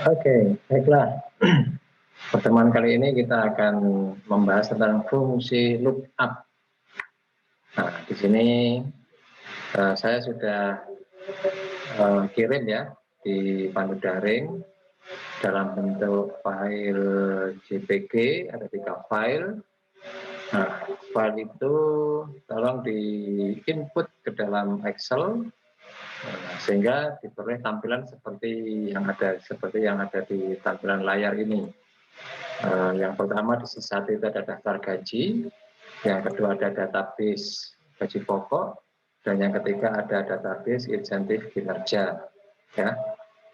Oke, baiklah. Pertemuan kali ini kita akan membahas tentang fungsi lookup. Nah, di sini saya sudah kirim ya di pandu daring dalam bentuk file JPG, ada 3 file. Nah, file itu tolong di input ke dalam Excel sehingga diperoleh tampilan seperti yang ada di tampilan layar ini. Yang pertama di sisi satu itu ada daftar gaji, yang kedua ada database gaji pokok, dan yang ketiga ada database insentif kinerja. Ya,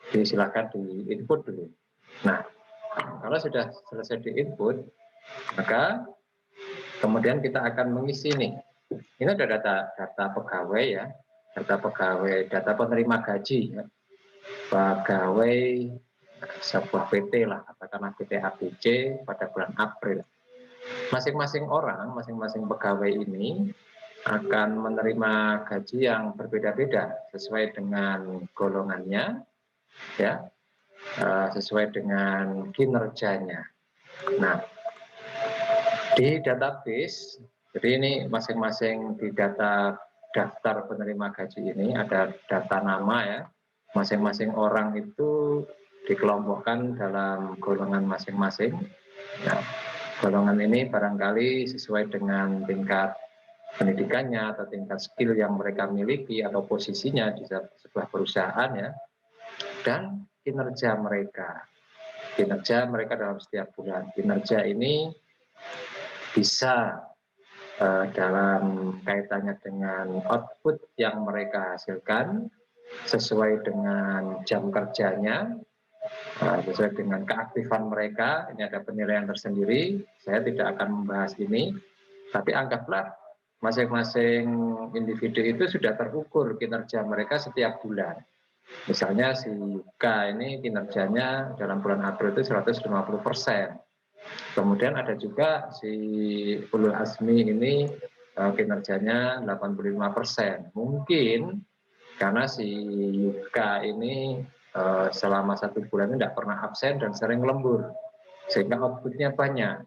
silakan di input dulu. Nah, kalau sudah selesai di input, maka kemudian kita akan mengisi nih. Ini ada data pegawai ya, data penerima gaji ya. Pegawai sebuah PT lah, katakanlah PT ABC pada bulan April. Masing-masing orang, masing-masing pegawai ini akan menerima gaji yang berbeda-beda sesuai dengan golongannya, ya, sesuai dengan kinerjanya. Nah, di database, jadi ini masing-masing di daftar penerima gaji ini ada data nama ya. Masing-masing orang itu dikelompokkan dalam golongan masing-masing. Nah, golongan ini barangkali sesuai dengan tingkat pendidikannya atau tingkat skill yang mereka miliki atau posisinya di sebuah perusahaan ya, dan kinerja mereka dalam setiap bulan. Kinerja ini bisa dalam kaitannya dengan output yang mereka hasilkan sesuai dengan jam kerjanya, sesuai dengan keaktifan mereka. Ini ada penilaian tersendiri, saya tidak akan membahas ini, tapi anggaplah masing-masing individu itu sudah terukur kinerja mereka setiap bulan. Misalnya si Yuka ini kinerjanya dalam bulan April itu 150%. Kemudian ada juga si Ulul Azmi ini kinerjanya 85%. Mungkin karena si Yuka ini selama 1 bulan ini tidak pernah absen dan sering lembur, sehingga outputnya banyak.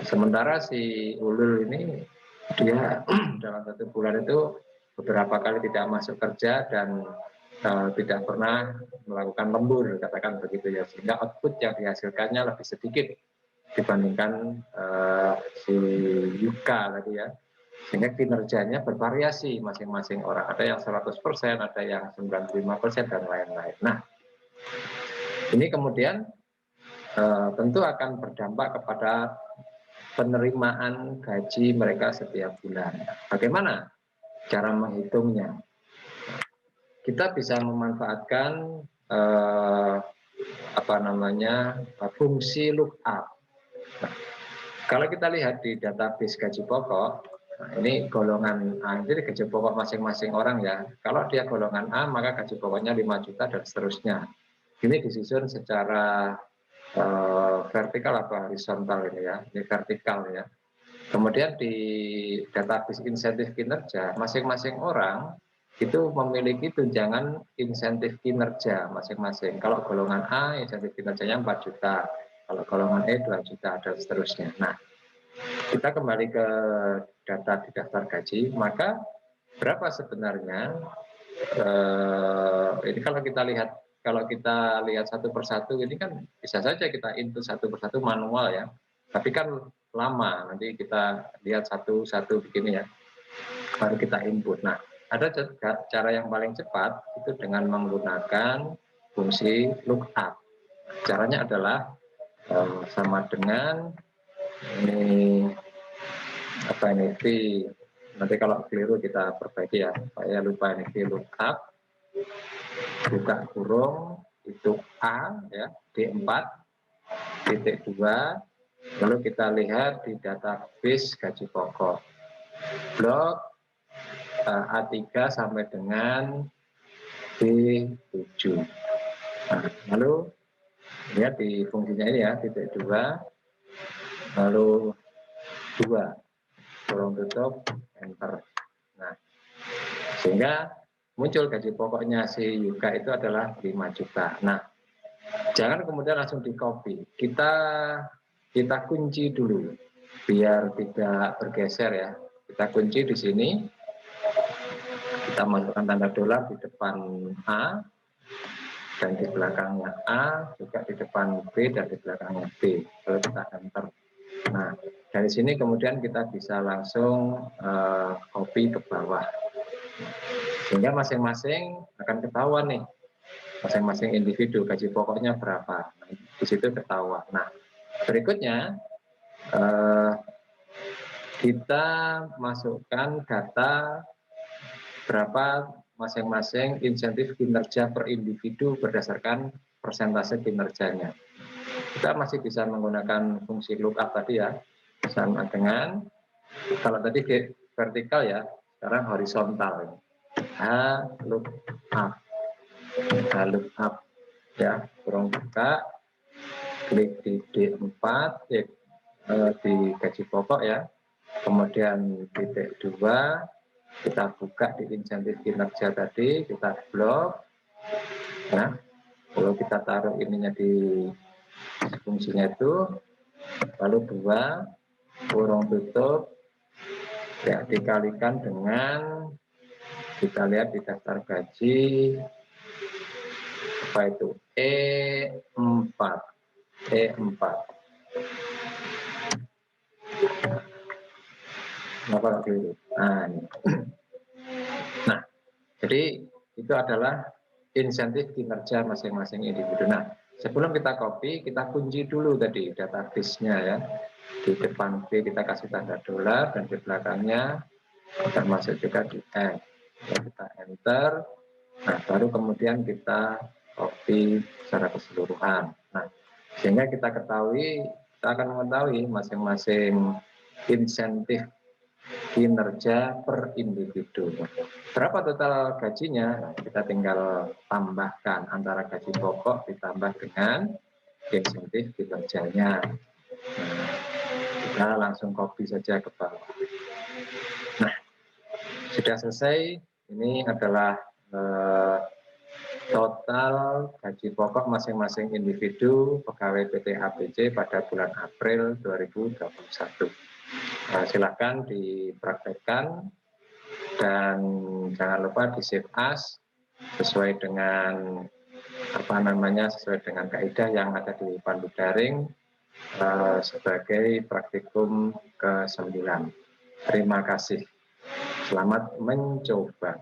Sementara si Ulul ini dia dalam 1 bulan itu beberapa kali tidak masuk kerja dan tidak pernah melakukan lembur, katakan begitu ya, sehingga output yang dihasilkannya lebih sedikit dibandingkan si Yuka tadi ya, sehingga kinerjanya bervariasi masing-masing orang, ada yang 100%, ada yang 95% dan lain-lain. Nah, ini kemudian tentu akan berdampak kepada penerimaan gaji mereka setiap bulan. Bagaimana cara menghitungnya? Kita bisa memanfaatkan fungsi lookup. Nah, kalau kita lihat di database gaji pokok, nah ini golongan A, jadi gaji pokok masing-masing orang ya. Kalau dia golongan A, maka gaji pokoknya 5 juta dan seterusnya. Ini disusun secara vertikal atau horizontal ini ya, ini vertikal ya. Kemudian di database insentif kinerja, masing-masing orang itu memiliki tunjangan insentif kinerja masing-masing. Kalau golongan A, insentif kinerjanya 4 juta. Kalau golongan E 2 juta dan seterusnya. Nah, kita kembali ke data di daftar gaji, maka berapa sebenarnya ini kalau kita lihat satu persatu, ini kan bisa saja kita input satu persatu manual ya, tapi kan lama, nanti kita lihat satu-satu begini ya, baru kita input. Nah, ada cara yang paling cepat itu dengan menggunakan fungsi lookup. Caranya adalah sama dengan ini V, nanti kalau keliru kita perbaiki ya, saya lupa ini V lookup, buka kurung itu A ya, D4 titik 2, lalu kita lihat di database gaji pokok blok A3 sampai dengan B7. Nah, lalu lihat di fungsinya ini ya, titik 2 lalu 2 kurung tutup enter. Nah, Sehingga muncul gaji pokoknya si Yuka itu adalah 5 juta. Nah, jangan kemudian langsung di copy. Kita kunci dulu biar tidak bergeser ya. Kita kunci di sini. Kita masukkan tanda dolar di depan A dan di belakangnya A, juga di depan B dan di belakangnya B. Lalu kita enter. Nah, dari sini kemudian kita bisa langsung copy ke bawah. Sehingga masing-masing akan ketahuan nih, masing-masing individu gaji pokoknya berapa. Nah, di situ ketahuan. Nah, berikutnya kita masukkan data berapa masing-masing insentif kinerja per individu berdasarkan persentase kinerjanya. Kita masih bisa menggunakan fungsi lookup tadi ya, sama dengan kalau tadi vertikal ya, sekarang horizontal. H lookup ya, kurung buka, klik di D4 di gaji pokok ya, kemudian titik 2 kita buka di insentif kinerja tadi, kita blok ya, lalu kita taruh ininya di fungsinya itu, lalu 2 kurung tutup ya, dikalikan dengan, kita lihat di daftar gaji apa itu, E4 kenapa dulu. Nah, jadi itu adalah insentif kinerja masing-masing individu. Nah, sebelum kita copy, kita kunci dulu tadi database-nya ya. Di depan B kita kasih tanda dolar dan di belakangnya termasuk juga di F. Kita enter. Nah, baru kemudian kita copy secara keseluruhan. Nah, sehingga kita akan mengetahui masing-masing insentif kinerja per individu. Berapa total gajinya? Kita tinggal tambahkan antara gaji pokok ditambah dengan insentif kinerjanya. Nah, kita langsung copy saja ke bawah. Nah, sudah selesai. Ini adalah total gaji pokok masing-masing individu pegawai PT ABC pada bulan April 2021. Nah, silakan dipraktekkan dan jangan lupa di save as sesuai dengan sesuai dengan kaidah yang ada di pandu daring sebagai praktikum ke-9. Terima kasih. Selamat mencoba.